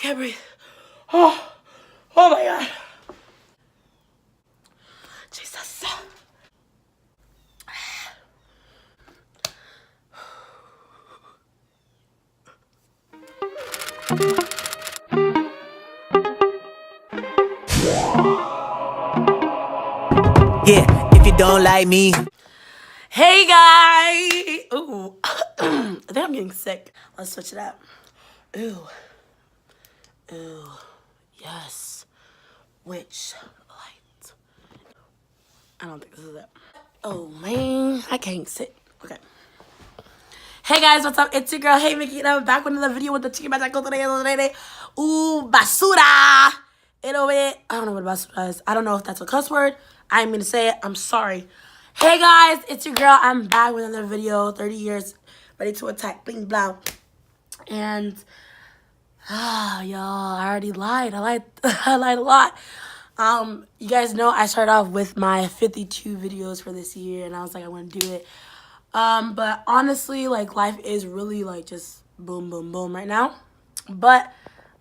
can't breathe. Oh my God. Jesus. Yeah, if you don't like me. Hey guys. Ooh. I think I'm getting sick. Let's switch it up. Ooh. Ooh. Yes. Which light? I don't think this is it. Oh man, I can't sit. Okay. Hey guys, what's up? It's your girl, Hey Mickey, and I'm back with another video with the chicken bataco today. Ooh, basura! I don't know what basura is. I don't know if that's a cuss word. I didn't mean to say it. I'm sorry. Hey guys, it's your girl. I'm back with another video. 30 years, ready to attack. Bling blah. And y'all, I already lied. I lied. I lied a lot. You guys know I started off with my 52 videos for this year, and I was like, I want to do it. But honestly, like, life is really like just boom, boom, boom right now. But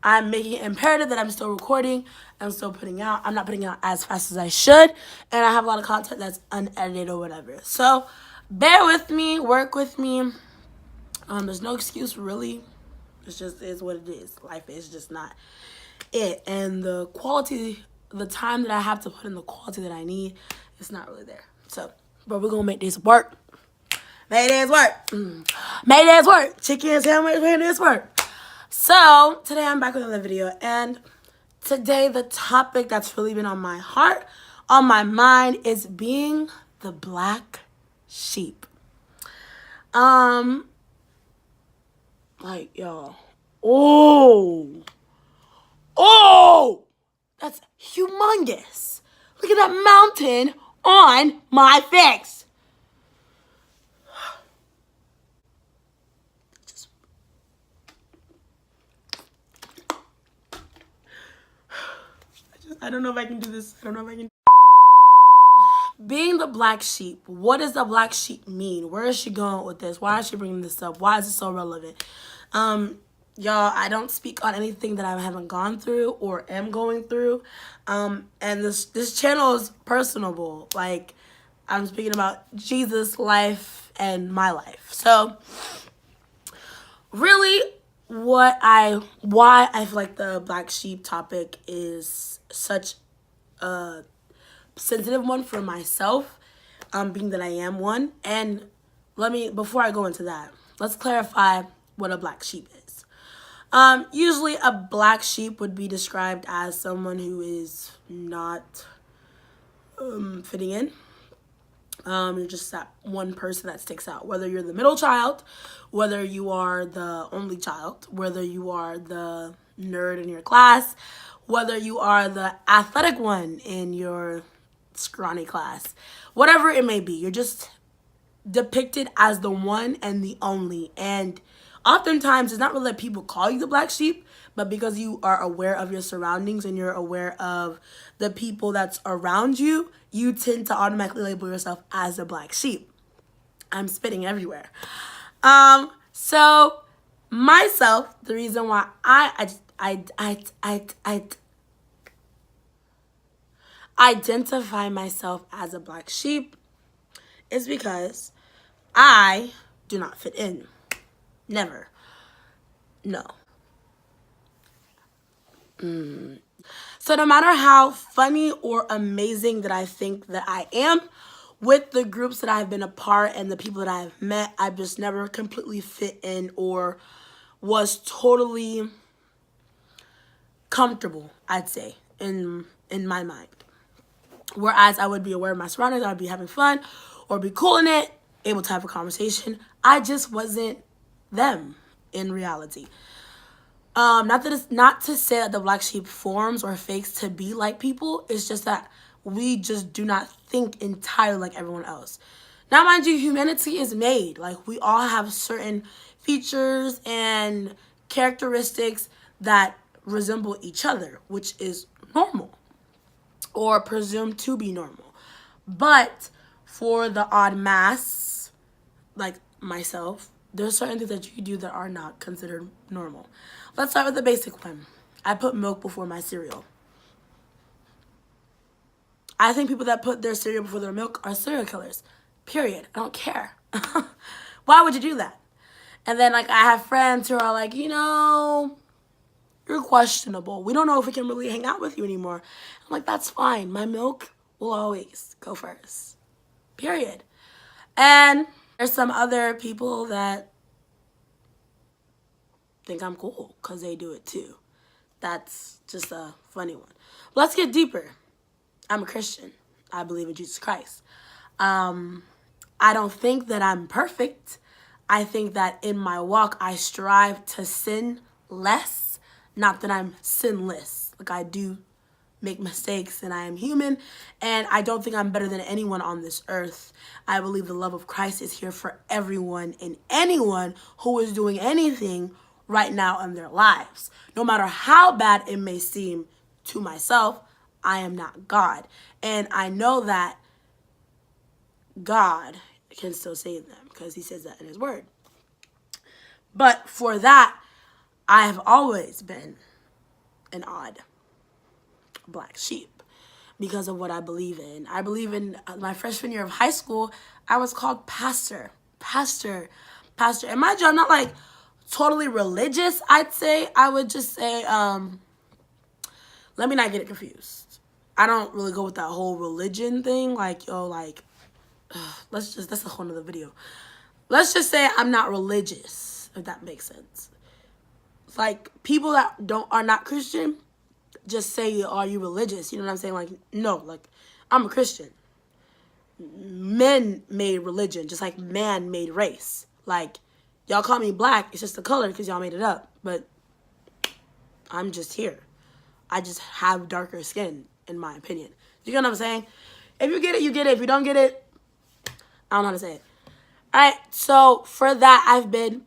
I'm making it imperative that I'm still recording. I'm still putting out. I'm not putting out as fast as I should, and I have a lot of content that's unedited or whatever. So bear with me, work with me. There's no excuse really. It just is what it is. Life is just not it, and the quality, the time that I have to put in, the quality that I need, it's not really there. So, but we're gonna make this work. Make this work. Make this work. Chicken sandwich, make this work. So today I'm back with another video, and today the topic that's really been on my heart, on my mind, is being the black sheep. Like, y'all, oh, that's humongous. Look at that mountain on my face. I don't know if I can do this. I don't know if I can. Being the black sheep, what does the black sheep mean? Where is she going with this? Why is she bringing this up? Why is it so relevant? Y'all, I don't speak on anything that I haven't gone through or am going through. And this channel is personable. Like, I'm speaking about Jesus' life and my life. So, really, why I feel like the black sheep topic is such a sensitive one for myself, being that I am one. And before I go into that, let's clarify what a black sheep is. Usually a black sheep would be described as someone who is not fitting in. You're just that one person that sticks out. Whether you're the middle child, whether you are the only child, whether you are the nerd in your class, whether you are the athletic one in your scrawny class, whatever it may be, you're just depicted as the one and the only. And oftentimes it's not really that people call you the black sheep, but because you are aware of your surroundings and you're aware of the people that's around you, you tend to automatically label yourself as a black sheep. I'm spitting everywhere. So myself, the reason why I identify myself as a black sheep is because I do not fit in. Never. No. So no matter how funny or amazing that I think that I am, with the groups that I've been a part and the people that I've met, I've just never completely fit in or was totally comfortable, I'd say, in my mind. Whereas I would be aware of my surroundings, I would be having fun or be cool in it, able to have a conversation. I just wasn't them in reality. Not to say that the black sheep forms or fakes to be like people. It's just that we just do not think entirely like everyone else. Now, mind you, humanity is made. Like, we all have certain features and characteristics that resemble each other, which is normal or presumed to be normal. But for the odd mass, like myself, there's certain things that you do that are not considered normal. Let's start with the basic one. I put milk before my cereal. I think people that put their cereal before their milk are serial killers. Period. I don't care. Why would you do that? And then, like, I have friends who are like, you're questionable. We don't know if we can really hang out with you anymore. I'm like, that's fine. My milk will always go first. Period. And there's some other people that think I'm cool because they do it too. That's just a funny one. Let's get deeper. I'm a Christian. I believe in Jesus Christ. I don't think that I'm perfect. I think that in my walk, I strive to sin less, not that I'm sinless. Like, I do make mistakes and I am human, and I don't think I'm better than anyone on this earth. I believe the love of Christ is here for everyone and anyone who is doing anything right now in their lives. No matter how bad it may seem to myself, I am not God. And I know that God can still save them because he says that in his word. But for that, I have always been an odd black sheep because of what I believe in. I believe in my freshman year of high school, I was called pastor. And mind you, I'm not like totally religious, I'd say. I would just say, let me not get it confused. I don't really go with that whole religion thing. Like, that's a whole nother video. Let's just say I'm not religious, if that makes sense. Like, people that are not Christian just say, are you religious? You know what I'm saying? Like, no, like, I'm a Christian. Men made religion, just like man made race. Like, y'all call me black, it's just the color because y'all made it up. But I'm just here. I just have darker skin, in my opinion. You get what I'm saying? If you get it, you get it. If you don't get it, I don't know how to say it. All right, so for that, I've been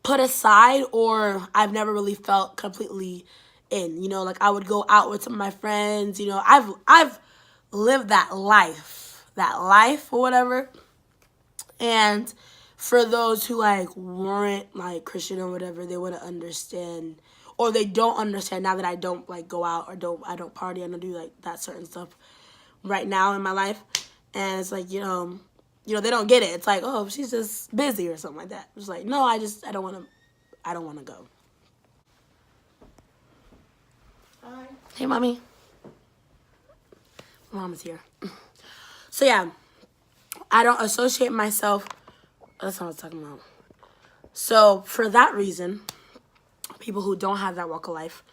put aside, or I've never really felt completely in. Like, I would go out with some of my friends. I've lived that life or whatever. And for those who like weren't like Christian or whatever, they wouldn't understand, or they don't understand now that I don't like go out, or I don't party, I don't do like that certain stuff right now in my life. And it's like, they don't get it. It's like, oh, she's just busy or something like that. It's like, no, I don't want to go. Hi. Hey, mommy. Mama's here. So yeah, I don't associate myself. That's what I was talking about. So for that reason, people who don't have that walk of life,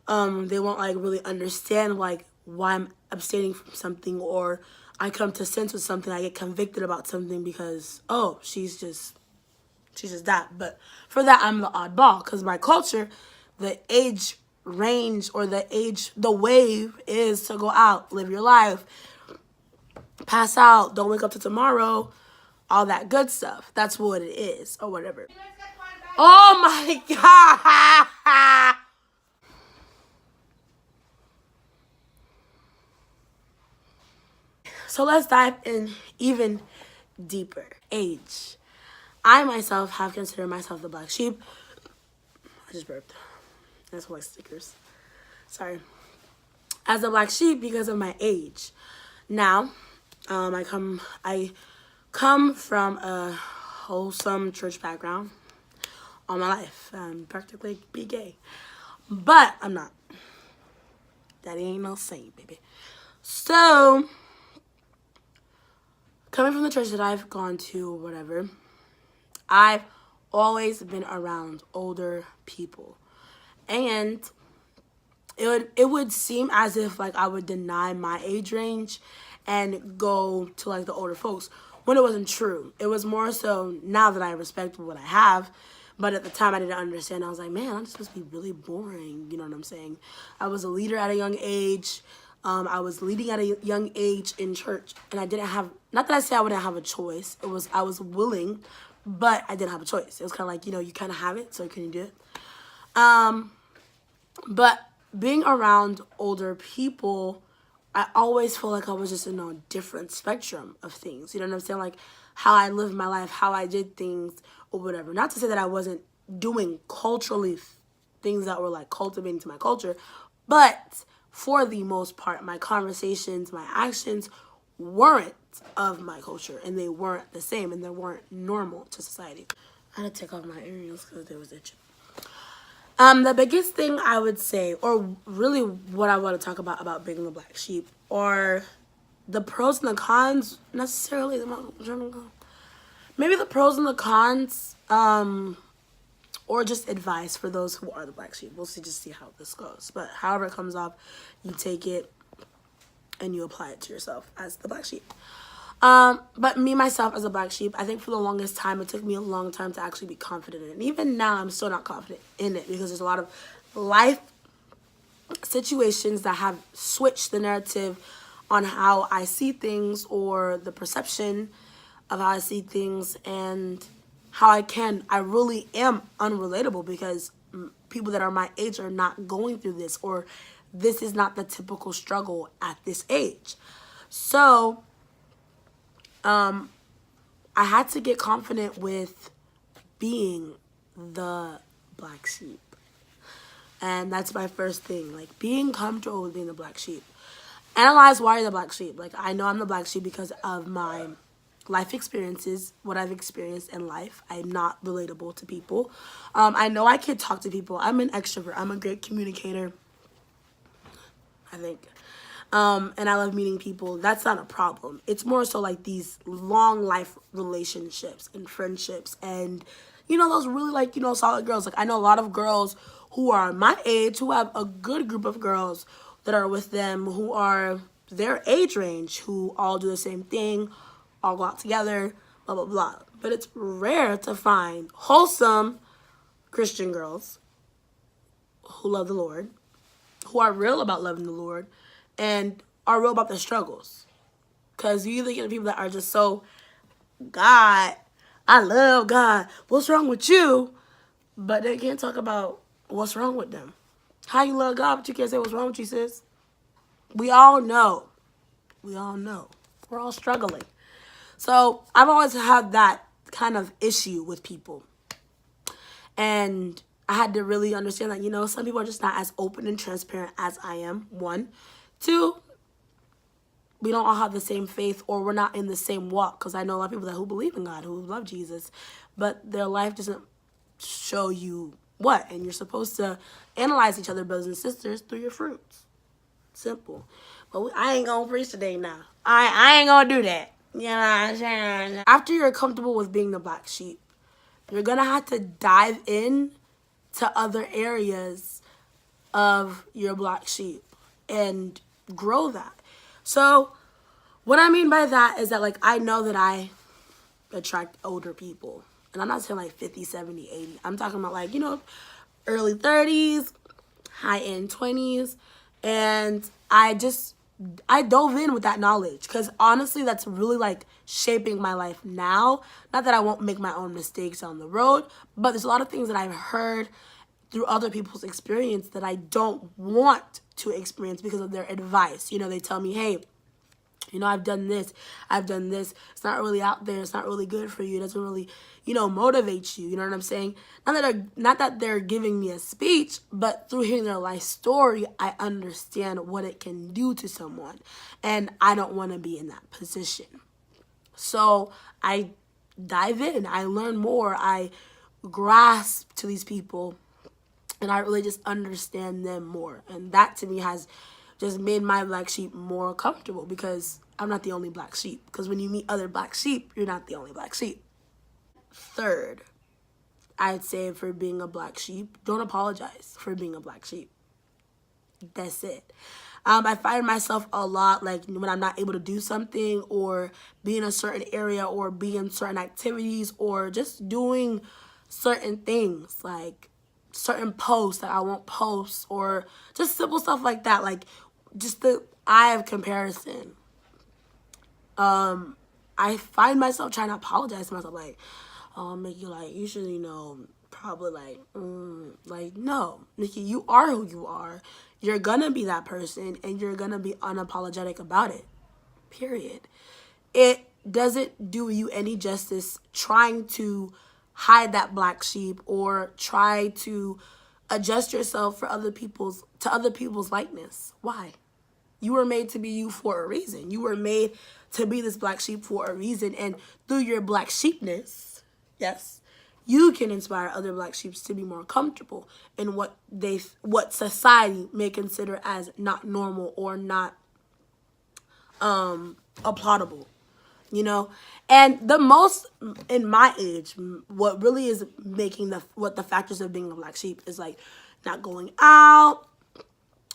they won't like really understand like why I'm abstaining from something, or I come to sense with something, I get convicted about something because, oh, she's just that. But for that, I'm the oddball because my culture, the age range or the wave is to go out, live your life, pass out, don't wake up till tomorrow, all that good stuff. That's what it is, or whatever. Oh my God! So let's dive in even deeper. Age. I myself have considered myself the black sheep. I just burped. That's why stickers. Sorry. As a black sheep because of my age. Now, I come from a wholesome church background all my life. Practically be gay. But I'm not. Daddy ain't no saint, baby. So, coming from the church that I've gone to, or whatever, I've always been around older people. And it would seem as if like I would deny my age range and go to like the older folks when it wasn't true. It was more so now that I respect what I have, but at the time I didn't understand. I was like, man, I'm just supposed to be really boring. You know what I'm saying? I was a leader at a young age. I was leading at a young age in church, and I didn't have, not that I say I wouldn't have a choice. I was willing, but I didn't have a choice. It was kind of like, you kind of have it, so can you do it? But being around older people, I always feel like I was just in a different spectrum of things. You know what I'm saying? Like how I lived my life, how I did things or whatever. Not to say that I wasn't doing culturally things that were like cultivating to my culture. But for the most part, my conversations, my actions weren't of my culture, and they weren't the same, and they weren't normal to society. I had to take off my earrings because they was itching. The biggest thing I would say, or really what I want to talk about being the black sheep, or the pros and the cons, necessarily. Maybe the pros and the cons, or just advice for those who are the black sheep. We'll see how this goes. But however it comes off, you take it and you apply it to yourself as the black sheep. But me, myself, as a black sheep, I think for the longest time, it took me a long time to actually be confident in it. And even now, I'm still not confident in it because there's a lot of life situations that have switched the narrative on how I see things, or the perception of how I see things, and how I really am unrelatable because people that are my age are not going through this, or this is not the typical struggle at this age. So, I had to get confident with being the black sheep. And that's my first thing, like being comfortable with being the black sheep. Analyze why you're the black sheep. Like, I know I'm the black sheep because of my life experiences, what I've experienced in life. I'm not relatable to people. I know I can talk to people. I'm an extrovert. I'm a great communicator, I think. And I love meeting people. That's not a problem. It's more so like these long life relationships and friendships and, those really like, solid girls. Like, I know a lot of girls who are my age who have a good group of girls that are with them who are their age range, who all do the same thing, all go out together, blah, blah, blah. But it's rare to find wholesome Christian girls who love the Lord, who are real about loving the Lord, and are real about their struggles. Because you either get people that are just so, God, I love God, what's wrong with you? But they can't talk about what's wrong with them. How you love God, but you can't say what's wrong with you, sis. We all know. We're all struggling. So I've always had that kind of issue with people. And I had to really understand that, some people are just not as open and transparent as I am, 1. 2, we don't all have the same faith, or we're not in the same walk. Because I know a lot of people who believe in God, who love Jesus, but their life doesn't show you what. And you're supposed to analyze each other, brothers and sisters, through your fruits. Simple. But I ain't going to preach today now. I ain't going to do that. You know what I'm saying? After you're comfortable with being the black sheep, you're going to have to dive in to other areas of your black sheep and grow that. So what I mean by that is that, like, I know that I attract older people. And I'm not saying like 50, 70, 80. I'm talking about like, early 30s, high-end 20s. And I dove in with that knowledge because honestly, that's really like shaping my life now. Not that I won't make my own mistakes down the road, but there's a lot of things that I've heard through other people's experience that I don't want to experience because of their advice. They tell me, hey, I've done this. It's not really out there. It's not really good for you. It doesn't really, motivate you. You know what I'm saying? Not that they're giving me a speech, but through hearing their life story, I understand what it can do to someone. And I don't want to be in that position. So I dive in. I learn more. I grasp to these people. And I really just understand them more. And that to me has just made my black sheep more comfortable because I'm not the only black sheep. Because when you meet other black sheep, you're not the only black sheep. Third, I'd say for being a black sheep, don't apologize for being a black sheep. That's it. I find myself a lot like when I'm not able to do something or be in a certain area or be in certain activities or just doing certain things like certain posts that I won't post or just simple stuff like that. Like just the eye of comparison. I find myself trying to apologize to myself like, oh, Mickey, like, you should, probably like, no, Mickey, you are who you are. You're gonna be that person and you're gonna be unapologetic about it. Period. It doesn't do you any justice trying to hide that black sheep or try to adjust yourself for other people's likeness. Why? You were made to be you for a reason. You were made to be this black sheep for a reason. And through your black sheepness, yes, you can inspire other black sheeps to be more comfortable in what society may consider as not normal or not applaudable. You know, and the most in my age, what really is making what the factors of being a black sheep is like not going out,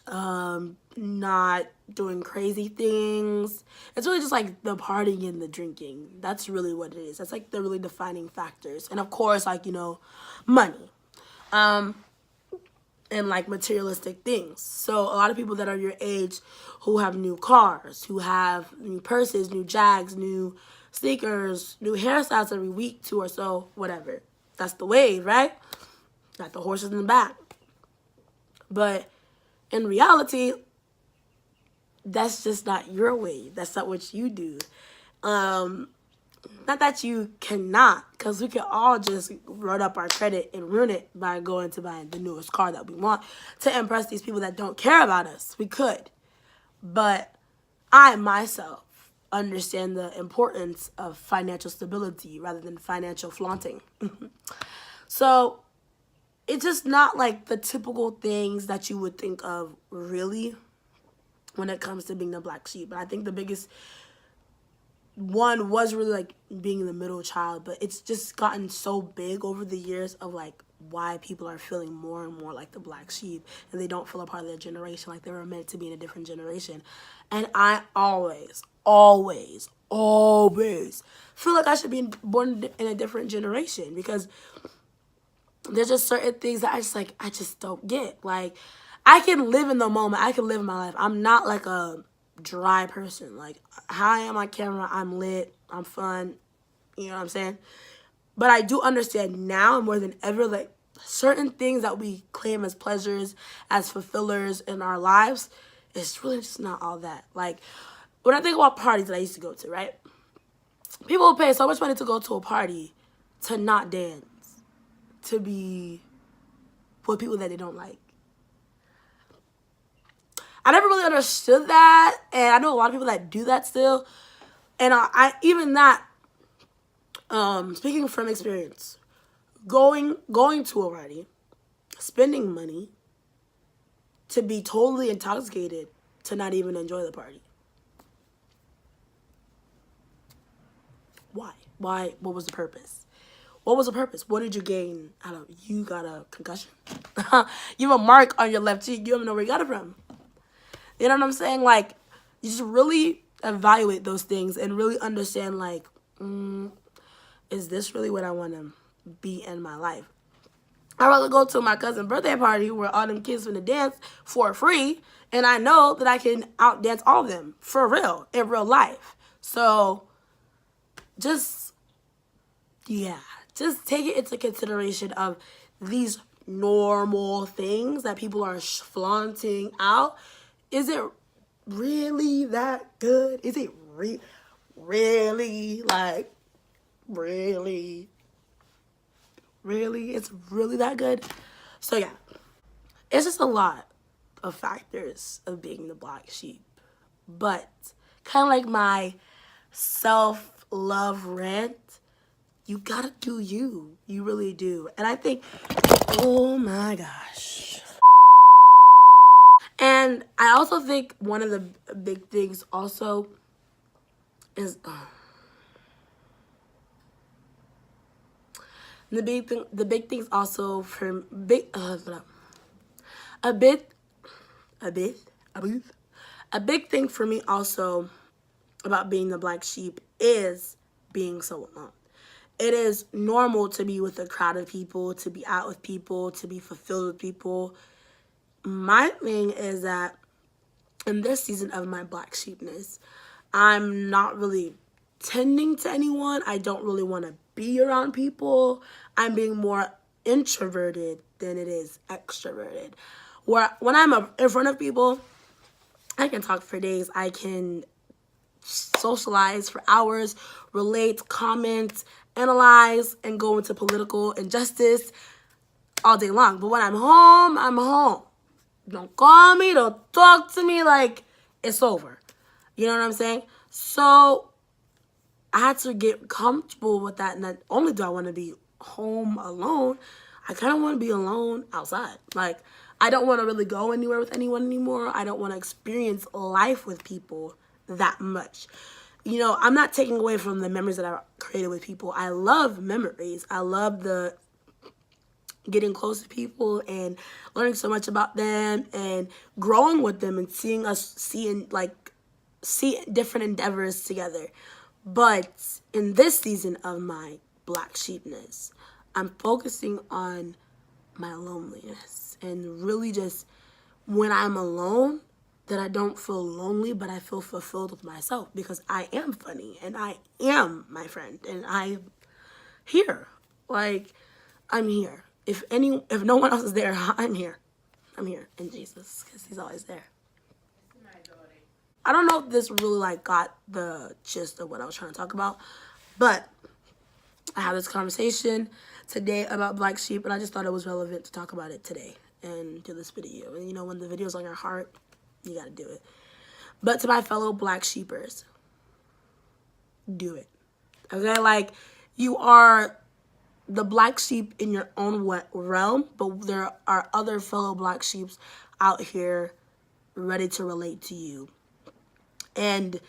not doing crazy things. It's really just like the partying and the drinking. That's really what it is. That's like the really defining factors. And of course, like, you know, money. And like materialistic things. So a lot of people that are your age who have new cars, who have new purses, new Jags, new sneakers, new hairstyles every week, 2 or so, whatever. That's the wave, right? Got the horses in the back. But in reality, that's just not your wave. That's not what you do. Not that you cannot, because we can all just run up our credit and ruin it by going to buy the newest car that we want to impress these people that don't care about us. We could. But I myself understand the importance of financial stability rather than financial flaunting. So it's just not like the typical things that you would think of really when it comes to being the black sheep. But I think the biggest one was really like being the middle child, but it's just gotten so big over the years of like why people are feeling more and more like the black sheep and they don't feel a part of their generation, like they were meant to be in a different generation. And I always feel like I should be born in a different generation, because there's just certain things that I just don't get. Like, I can live in the moment. I can live my life. I'm not like a dry person. Like, how I am on camera, I'm lit, I'm fun, you know what I'm saying? But I do understand now more than ever, like, certain things that we claim as pleasures, as fulfillers in our lives, it's really just not all that. Like, when I think about parties that I used to go to, right? People will pay so much money to go to a party to not dance, to be with people that they don't like. I never really understood that, and I know a lot of people that do that still. And I even that, speaking from experience, going to a party, spending money to be totally intoxicated to not even enjoy the party. Why? Why? What was the purpose? What was the purpose? What did you gain out of? You got a concussion? You have a mark on your left cheek. You don't even know where you got it from. You know what I'm saying? Like, you just really evaluate those things and really understand, like, is this really what I want to be in my life? I'd rather go to my cousin's birthday party where all them kids finna dance for free, and I know that I can outdance all of them for real, in real life. So, just take it into consideration of these normal things that people are flaunting out. Is it really that good? Is it really, like, really? It's really that good? So, yeah. It's just a lot of factors of being the black sheep. But, kind of like my self-love rant, you gotta do you. You really do. And I think, oh my gosh. And I also think one of the big things also is the big things also for big a big thing for me also about being the black sheep is being so alone. It is normal to be with a crowd of people, to be out with people, to be fulfilled with people. My thing is that in this season of my black sheepness, I'm not really tending to anyone. I don't really want to be around people. I'm being more introverted than it is extroverted. Where when I'm in front of people, I can talk for days. I can socialize for hours, relate, comment, analyze, and go into political injustice all day long. But when I'm home, I'm home. Don't call me, don't talk to me, like, it's over. You know what I'm saying? So I had to get comfortable with that. And not only do I want to be home alone, I kind of want to be alone outside. Like, I don't want to really go anywhere with anyone anymore. I don't want to experience life with people that much. You know, I'm not taking away from the memories that I created with people. I love memories. I love the getting close to people and learning so much about them and growing with them and seeing different endeavors together. But in this season of my black sheepness, I'm focusing on my loneliness and really just when I'm alone, that I don't feel lonely, but I feel fulfilled with myself because I am funny and I am my friend and I'm here. Like, I'm here. If no one else is there, I'm here. I'm here in Jesus because he's always there. I don't know if this really like got the gist of what I was trying to talk about, but I had this conversation today about black sheep and I just thought it was relevant to talk about it today and do this video. And you know, when the video's on your heart, you gotta do it. But to my fellow black sheepers, do it. Okay, like you are the black sheep in your own realm, but there are other fellow black sheeps out here ready to relate to you. And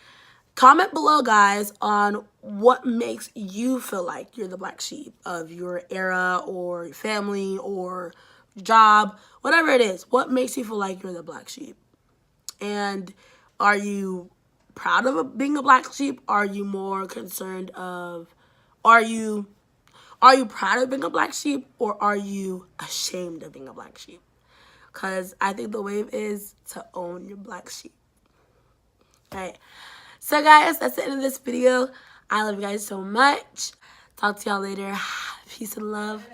comment below, guys, on what makes you feel like you're the black sheep of your era or your family or job, whatever it is. What makes you feel like you're the black sheep? And are you proud of being a black sheep? Are you more concerned of, are you proud of being a black sheep or are you ashamed of being a black sheep? Because I think the wave is to own your black sheep. All right. So, guys, that's the end of this video. I love you guys so much. Talk to y'all later. Peace and love.